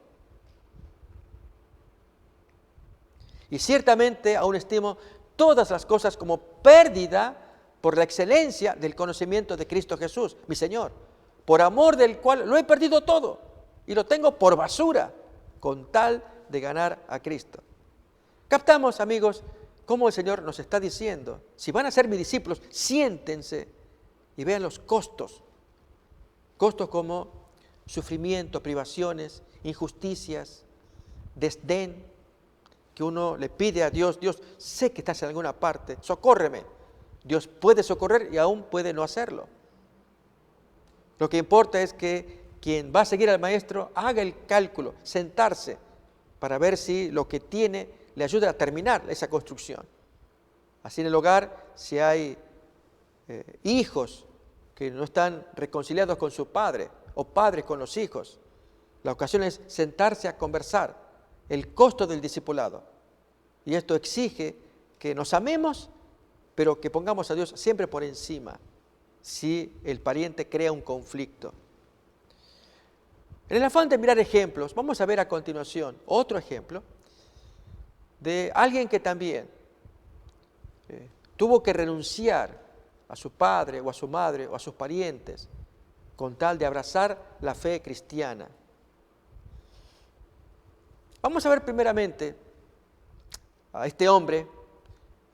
Y ciertamente aún estimo todas las cosas como pérdida por la excelencia del conocimiento de Cristo Jesús, mi Señor, por amor del cual lo he perdido todo y lo tengo por basura, con tal de ganar a Cristo. Captamos, amigos, cómo el Señor nos está diciendo, si van a ser mis discípulos, siéntense y vean los costos. Costos como sufrimiento, privaciones, injusticias, desdén, que uno le pide a Dios, Dios, sé que estás en alguna parte, socórreme. Dios puede socorrer y aún puede no hacerlo. Lo que importa es que quien va a seguir al Maestro haga el cálculo, sentarse para ver si lo que tiene le ayuda a terminar esa construcción. Así en el hogar, si hay hijos que no están reconciliados con su padre o padres con los hijos, la ocasión es sentarse a conversar el costo del discipulado. Y esto exige que nos amemos pero que pongamos a Dios siempre por encima si el pariente crea un conflicto. En el afán de mirar ejemplos, vamos a ver a continuación otro ejemplo de alguien que también tuvo que renunciar a su padre o a su madre o a sus parientes con tal de abrazar la fe cristiana. Vamos a ver primeramente a este hombre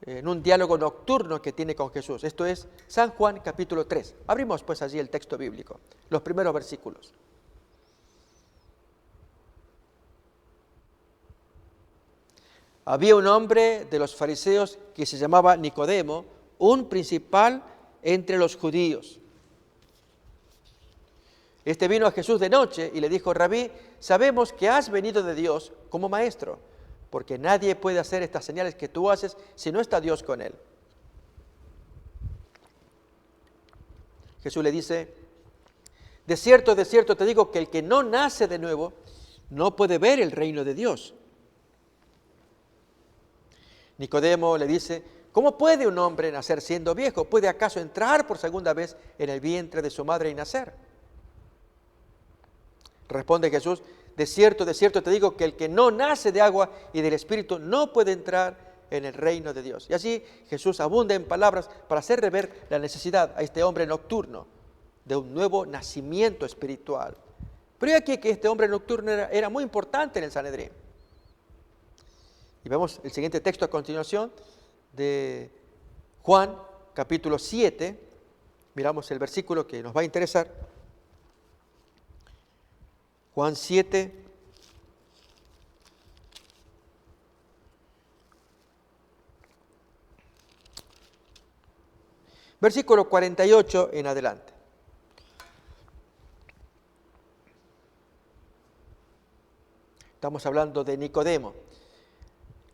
en un diálogo nocturno que tiene con Jesús. Esto es San Juan capítulo 3. Abrimos pues allí el texto bíblico, los primeros versículos. Había un hombre de los fariseos que se llamaba Nicodemo, un principal entre los judíos. Este vino a Jesús de noche y le dijo: Rabí, sabemos que has venido de Dios como maestro, porque nadie puede hacer estas señales que tú haces si no está Dios con él. Jesús le dice: de cierto te digo que el que no nace de nuevo no puede ver el reino de Dios. Nicodemo le dice: ¿cómo puede un hombre nacer siendo viejo? ¿Puede acaso entrar por segunda vez en el vientre de su madre y nacer? Responde Jesús: de cierto te digo que el que no nace de agua y del Espíritu no puede entrar en el reino de Dios. Y así Jesús abunda en palabras para hacerle ver la necesidad a este hombre nocturno de un nuevo nacimiento espiritual. Pero hay aquí que este hombre nocturno era muy importante en el Sanedrín. Y vemos el siguiente texto a continuación de Juan, capítulo 7. Miramos el versículo que nos va a interesar. Juan 7, versículo 48 en adelante. Estamos hablando de Nicodemo.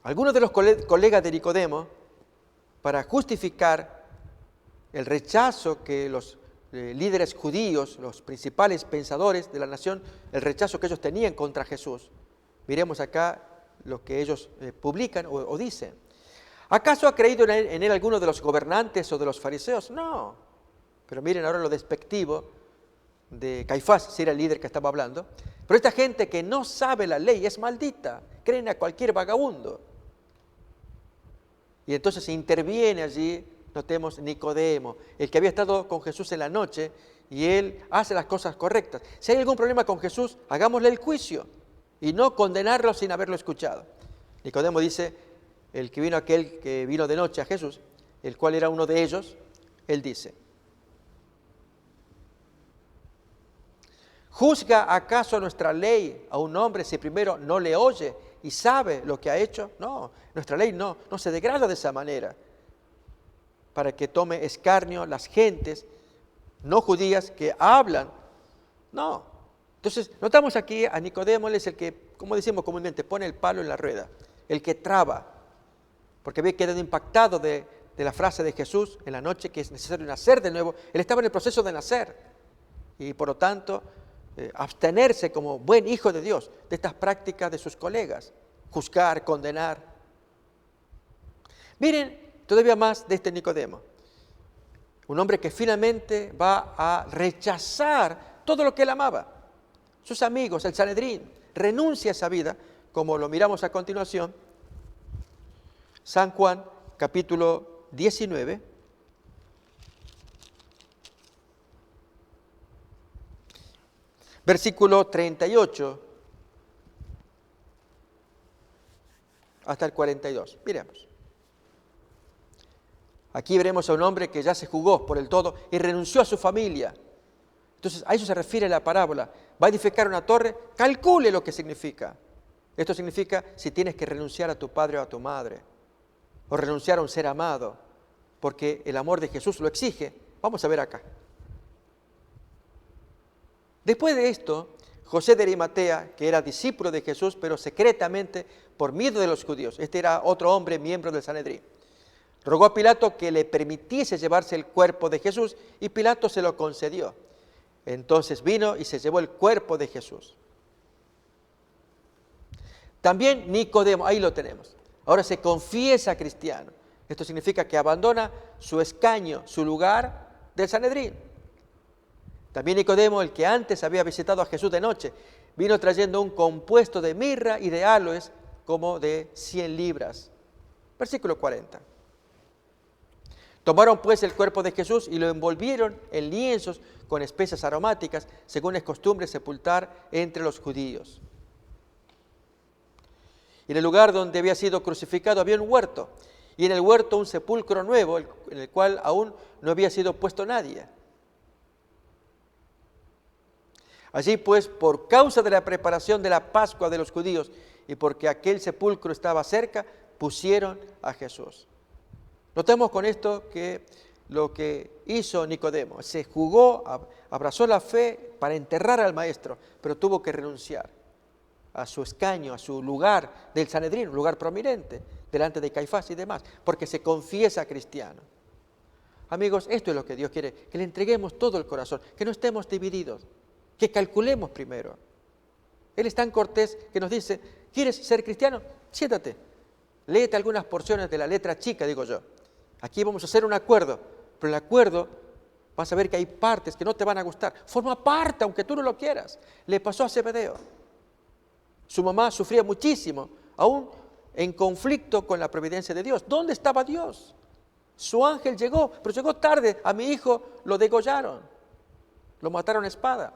Algunos de los colegas de Nicodemo, para justificar el rechazo que los líderes judíos, los principales pensadores de la nación, el rechazo que ellos tenían contra Jesús. Miremos acá lo que ellos publican o dicen. ¿Acaso ha creído en él alguno de los gobernantes o de los fariseos? No. Pero miren ahora lo despectivo de Caifás, si era el líder que estaba hablando. Pero esta gente que no sabe la ley es maldita, creen a cualquier vagabundo. Y entonces interviene allí, notemos, Nicodemo, el que había estado con Jesús en la noche, y él hace las cosas correctas. Si hay algún problema con Jesús, hagámosle el juicio y no condenarlo sin haberlo escuchado. Nicodemo dice, aquel que vino de noche a Jesús, el cual era uno de ellos, él dice: ¿juzga acaso nuestra ley a un hombre si primero no le oye y sabe lo que ha hecho? No, nuestra ley no se degrada de esa manera, para que tome escarnio las gentes no judías que hablan. No. Entonces, notamos aquí a Nicodemo, él es el que, como decimos comúnmente, pone el palo en la rueda, el que traba, porque había quedado impactado de la frase de Jesús en la noche que es necesario nacer de nuevo. Él estaba en el proceso de nacer y por lo tanto abstenerse como buen hijo de Dios de estas prácticas de sus colegas, juzgar, condenar. Miren todavía más de este Nicodemo, un hombre que finalmente va a rechazar todo lo que él amaba, sus amigos, el Sanedrín, renuncia a esa vida, como lo miramos a continuación. San Juan, capítulo 19, versículo 38 hasta el 42. Miremos. Aquí veremos a un hombre que ya se jugó por el todo y renunció a su familia. Entonces, a eso se refiere la parábola. Va a edificar una torre, calcule lo que significa. Esto significa si tienes que renunciar a tu padre o a tu madre, o renunciar a un ser amado, porque el amor de Jesús lo exige. Vamos a ver acá. Después de esto, José de Arimatea, que era discípulo de Jesús, pero secretamente por miedo de los judíos, este era otro hombre miembro del Sanedrín, rogó a Pilato que le permitiese llevarse el cuerpo de Jesús y Pilato se lo concedió. Entonces vino y se llevó el cuerpo de Jesús. También Nicodemo, ahí lo tenemos. Ahora se confiesa cristiano. Esto significa que abandona su escaño, su lugar del Sanedrín. También Nicodemo, el que antes había visitado a Jesús de noche, vino trayendo un compuesto de mirra y de áloes como de 100 libras. Versículo 40. Tomaron pues el cuerpo de Jesús y lo envolvieron en lienzos con especias aromáticas, según es costumbre sepultar entre los judíos. Y en el lugar donde había sido crucificado había un huerto, y en el huerto un sepulcro nuevo, en el cual aún no había sido puesto nadie. Allí pues, por causa de la preparación de la Pascua de los judíos y porque aquel sepulcro estaba cerca, pusieron a Jesús. Notemos con esto que lo que hizo Nicodemo, se jugó, abrazó la fe para enterrar al maestro, pero tuvo que renunciar a su escaño, a su lugar del Sanedrín, un lugar prominente, delante de Caifás y demás, porque se confiesa cristiano. Amigos, esto es lo que Dios quiere, que le entreguemos todo el corazón, que no estemos divididos, que calculemos primero. Él es tan cortés que nos dice, ¿quieres ser cristiano? Siéntate, léete algunas porciones de la letra chica, digo yo. Aquí vamos a hacer un acuerdo, pero el acuerdo vas a ver que hay partes que no te van a gustar. Forma parte, aunque tú no lo quieras. Le pasó a Zebedeo. Su mamá sufría muchísimo, aún en conflicto con la providencia de Dios. ¿Dónde estaba Dios? Su ángel llegó, pero llegó tarde. A mi hijo lo degollaron, lo mataron a espada.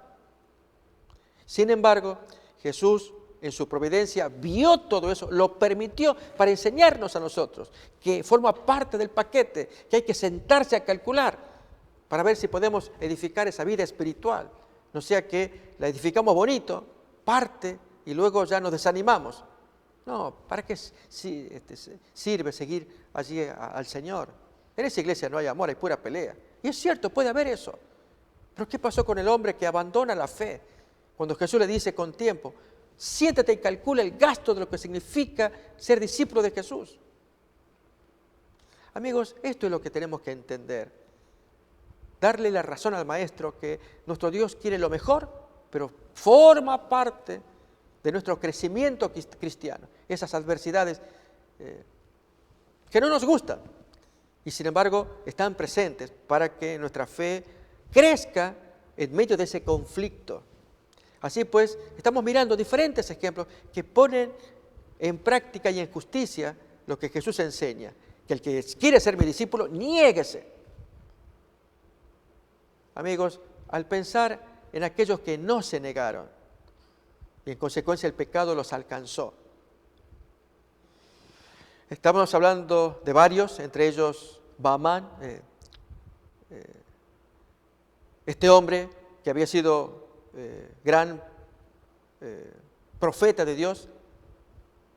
Sin embargo, Jesús en su providencia vio todo eso, lo permitió para enseñarnos a nosotros, que forma parte del paquete, que hay que sentarse a calcular para ver si podemos edificar esa vida espiritual. No sea que la edificamos bonito, parte, y luego ya nos desanimamos. No, ¿para qué sirve seguir allí al Señor? En esa iglesia no hay amor, hay pura pelea. Y es cierto, puede haber eso. Pero ¿qué pasó con el hombre que abandona la fe? Cuando Jesús le dice con tiempo, siéntate y calcula el gasto de lo que significa ser discípulo de Jesús. Amigos, esto es lo que tenemos que entender. Darle la razón al Maestro que nuestro Dios quiere lo mejor, pero forma parte de nuestro crecimiento cristiano. Esas adversidades que no nos gustan y sin embargo están presentes para que nuestra fe crezca en medio de ese conflicto. Así pues, estamos mirando diferentes ejemplos que ponen en práctica y en justicia lo que Jesús enseña, que el que quiere ser mi discípulo, niéguese. Amigos, al pensar en aquellos que no se negaron, y en consecuencia el pecado los alcanzó. Estamos hablando de varios, entre ellos Baamán, este hombre que había sido gran profeta de Dios,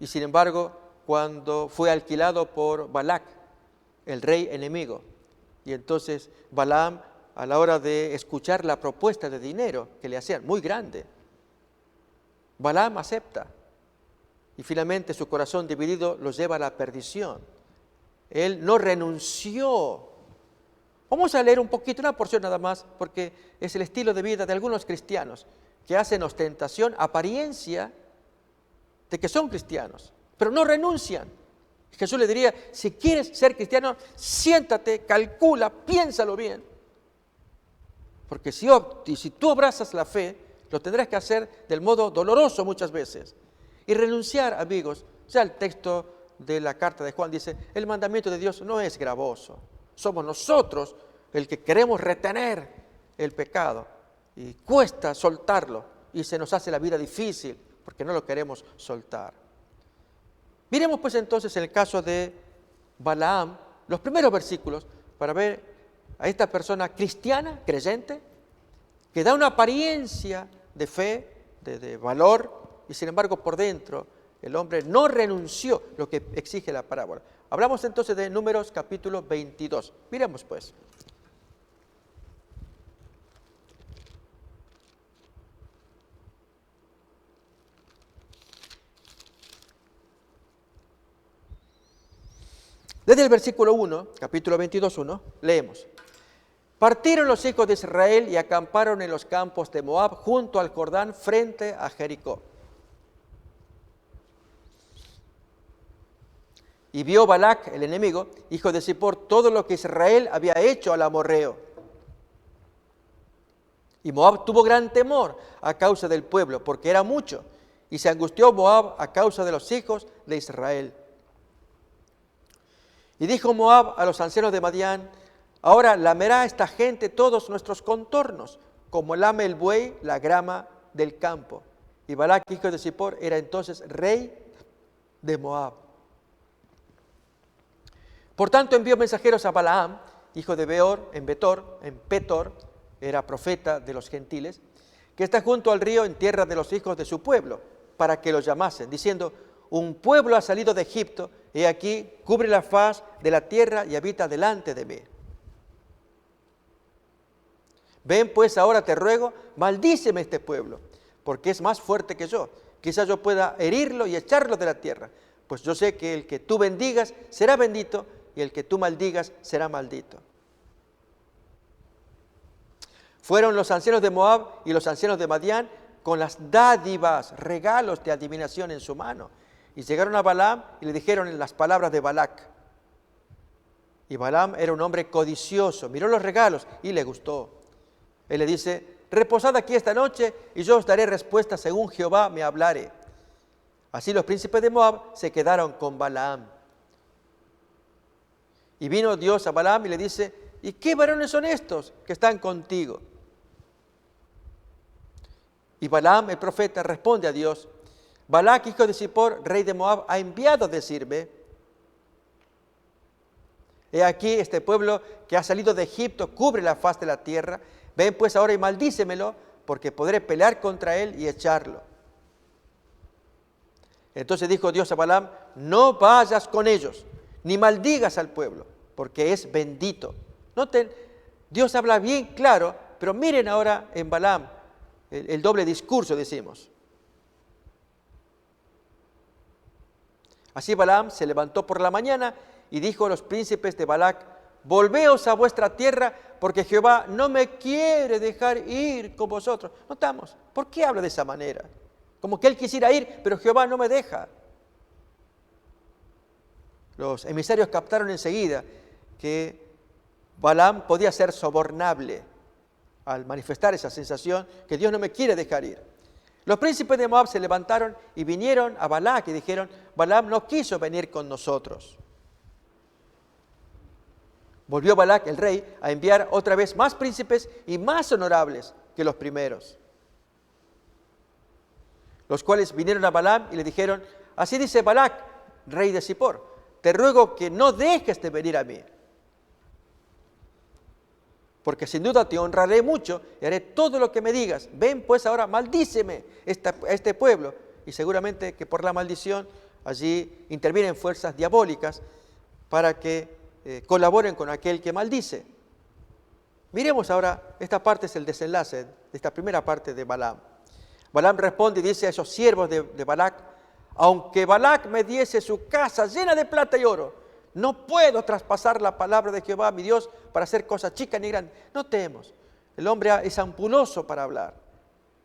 y sin embargo cuando fue alquilado por Balac, el rey enemigo, y entonces Balaam, a la hora de escuchar la propuesta de dinero que le hacían, muy grande, Balaam acepta, y finalmente su corazón dividido lo lleva a la perdición. Él no renunció. Vamos a leer un poquito, una porción nada más, porque es el estilo de vida de algunos cristianos que hacen ostentación, apariencia de que son cristianos, pero no renuncian. Jesús le diría, si quieres ser cristiano, siéntate, calcula, piénsalo bien. Porque si tú abrazas la fe, lo tendrás que hacer del modo doloroso muchas veces. Y renunciar, amigos, ya el texto de la carta de Juan dice, el mandamiento de Dios no es gravoso. Somos nosotros el que queremos retener el pecado y cuesta soltarlo y se nos hace la vida difícil porque no lo queremos soltar. Miremos pues entonces en el caso de Balaam, los primeros versículos para ver a esta persona cristiana, creyente, que da una apariencia de fe, de valor, y sin embargo por dentro el hombre no renunció, lo que exige la parábola. Hablamos entonces de Números capítulo 22. Miremos pues. Desde el versículo 1, capítulo 22, 1, leemos. Partieron los hijos de Israel y acamparon en los campos de Moab junto al Jordán frente a Jericó. Y vio Balac, el enemigo, hijo de Zippor, todo lo que Israel había hecho al amorreo. Y Moab tuvo gran temor a causa del pueblo, porque era mucho. Y se angustió Moab a causa de los hijos de Israel. Y dijo Moab a los ancianos de Madián: ahora lamerá esta gente todos nuestros contornos, como lame el buey la grama del campo. Y Balac, hijo de Zippor, era entonces rey de Moab. Por tanto envió mensajeros a Balaam, hijo de Beor, en Petor, era profeta de los gentiles, que está junto al río en tierra de los hijos de su pueblo, para que los llamasen, diciendo: un pueblo ha salido de Egipto, he aquí, cubre la faz de la tierra y habita delante de mí. Ven pues ahora, te ruego, maldíceme este pueblo, porque es más fuerte que yo. Quizás yo pueda herirlo y echarlo de la tierra, pues yo sé que el que tú bendigas será bendito, y el que tú maldigas será maldito. Fueron los ancianos de Moab y los ancianos de Madián con las dádivas, regalos de adivinación en su mano. Y llegaron a Balaam y le dijeron las palabras de Balac. Y Balaam era un hombre codicioso, miró los regalos y le gustó. Él le dice: reposad aquí esta noche y yo os daré respuesta según Jehová me hablare. Así los príncipes de Moab se quedaron con Balaam. Y vino Dios a Balaam y le dice: ¿y qué varones son estos que están contigo? Y Balaam, el profeta, responde a Dios: Balac, hijo de Zippor, rey de Moab, ha enviado a decirme: he aquí este pueblo que ha salido de Egipto cubre la faz de la tierra. Ven pues ahora y maldícemelo, porque podré pelear contra él y echarlo. Entonces dijo Dios a Balaam: no vayas con ellos, ni maldigas al pueblo, porque es bendito. Noten, Dios habla bien claro, pero miren ahora en Balaam el doble discurso, decimos. Así Balaam se levantó por la mañana y dijo a los príncipes de Balac: volveos a vuestra tierra, porque Jehová no me quiere dejar ir con vosotros. Notamos, ¿por qué habla de esa manera? Como que él quisiera ir, pero Jehová no me deja. Los emisarios captaron enseguida que Balaam podía ser sobornable al manifestar esa sensación que Dios no me quiere dejar ir. Los príncipes de Moab se levantaron y vinieron a Balac y dijeron: Balaam no quiso venir con nosotros. Volvió Balac, el rey, a enviar otra vez más príncipes y más honorables que los primeros, los cuales vinieron a Balaam y le dijeron: así dice Balac, rey de Zippor, te ruego que no dejes de venir a mí, porque sin duda te honraré mucho y haré todo lo que me digas. Ven pues ahora, maldíceme a este pueblo. Y seguramente que por la maldición allí intervienen fuerzas diabólicas para que colaboren con aquel que maldice. Miremos ahora, esta parte es el desenlace de esta primera parte de Balaam. Balaam responde y dice a esos siervos de Balac: aunque Balac me diese su casa llena de plata y oro, no puedo traspasar la palabra de Jehová, mi Dios, para hacer cosa chica ni grande. Notemos, el hombre es ampuloso para hablar.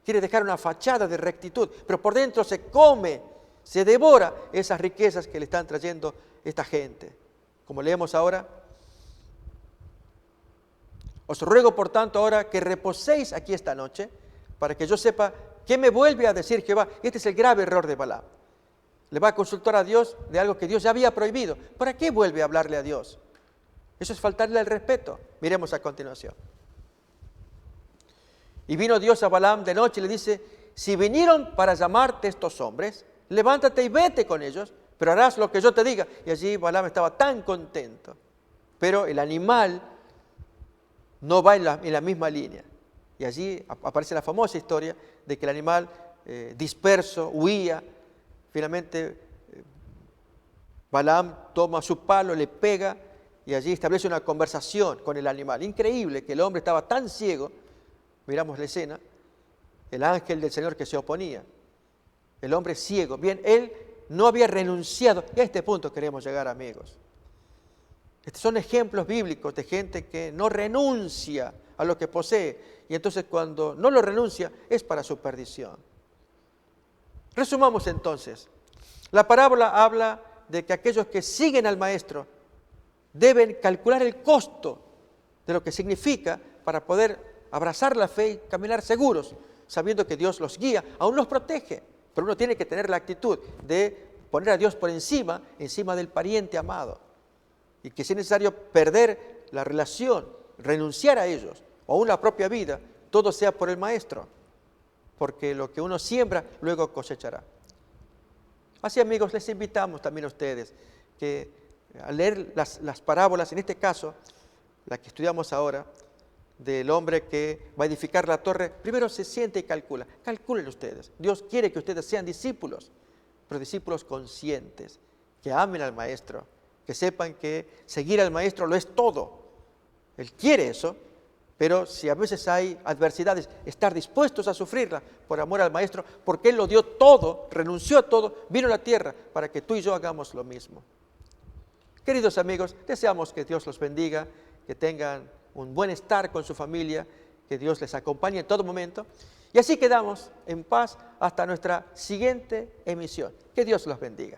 Quiere dejar una fachada de rectitud, pero por dentro se come, se devora esas riquezas que le están trayendo esta gente. Como leemos ahora: os ruego por tanto ahora que reposéis aquí esta noche, para que yo sepa qué me vuelve a decir Jehová. Este es el grave error de Balaam. Le va a consultar a Dios de algo que Dios ya había prohibido. ¿Para qué vuelve a hablarle a Dios? Eso es faltarle el respeto. Miremos a continuación. Y vino Dios a Balaam de noche y le dice: si vinieron para llamarte estos hombres, levántate y vete con ellos, pero harás lo que yo te diga. Y allí Balaam estaba tan contento. Pero el animal no va en la misma línea. Y allí aparece la famosa historia de que el animal disperso, huía. Finalmente Balaam toma su palo, le pega y allí establece una conversación con el animal. Increíble que el hombre estaba tan ciego. Miramos la escena, el ángel del Señor que se oponía, el hombre ciego. Bien, él no había renunciado. Y a este punto queremos llegar, amigos. Estos son ejemplos bíblicos de gente que no renuncia a lo que posee. Y entonces cuando no lo renuncia es para su perdición. Resumamos entonces. La parábola habla de que aquellos que siguen al Maestro deben calcular el costo de lo que significa para poder abrazar la fe y caminar seguros, sabiendo que Dios los guía, aún los protege. Pero uno tiene que tener la actitud de poner a Dios por encima del pariente amado. Y que si es necesario perder la relación, renunciar a ellos, o aún la propia vida, todo sea por el Maestro. Porque lo que uno siembra, luego cosechará. Así, amigos, les invitamos también a ustedes que al leer las parábolas, en este caso, la que estudiamos ahora, del hombre que va a edificar la torre, primero se siente y calcula. Calculen ustedes. Dios quiere que ustedes sean discípulos, pero discípulos conscientes, que amen al Maestro, que sepan que seguir al Maestro lo es todo. Él quiere eso, pero si a veces hay adversidades, estar dispuestos a sufrirla por amor al Maestro, porque Él lo dio todo, renunció a todo, vino a la tierra para que tú y yo hagamos lo mismo. Queridos amigos, deseamos que Dios los bendiga, que tengan un buen estar con su familia, que Dios les acompañe en todo momento. Y así quedamos en paz hasta nuestra siguiente emisión. Que Dios los bendiga.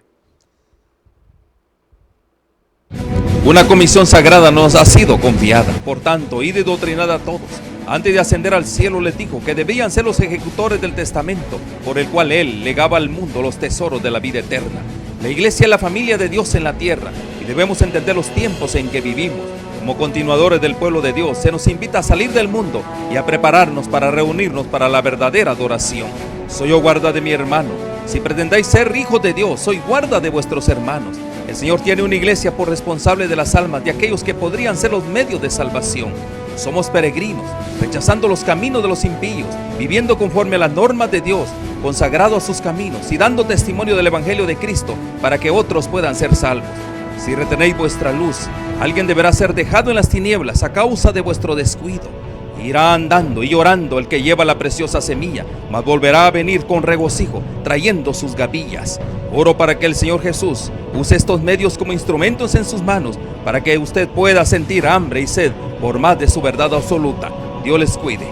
Una comisión sagrada nos ha sido confiada. Por tanto, id y doctrinad a todos. Antes de ascender al cielo les dijo que debían ser los ejecutores del testamento por el cual Él legaba al mundo los tesoros de la vida eterna. La iglesia es la familia de Dios en la tierra y debemos entender los tiempos en que vivimos. Como continuadores del pueblo de Dios, se nos invita a salir del mundo y a prepararnos para reunirnos para la verdadera adoración. Soy yo guarda de mi hermano. Si pretendáis ser hijos de Dios, soy guarda de vuestros hermanos. El Señor tiene una iglesia por responsable de las almas de aquellos que podrían ser los medios de salvación. Somos peregrinos, rechazando los caminos de los impíos, viviendo conforme a las normas de Dios, consagrados a sus caminos y dando testimonio del Evangelio de Cristo para que otros puedan ser salvos. Si retenéis vuestra luz, alguien deberá ser dejado en las tinieblas a causa de vuestro descuido. Irá andando y llorando el que lleva la preciosa semilla, mas volverá a venir con regocijo, trayendo sus gavillas. Oro para que el Señor Jesús use estos medios como instrumentos en sus manos, para que usted pueda sentir hambre y sed por más de su verdad absoluta. Dios les cuide.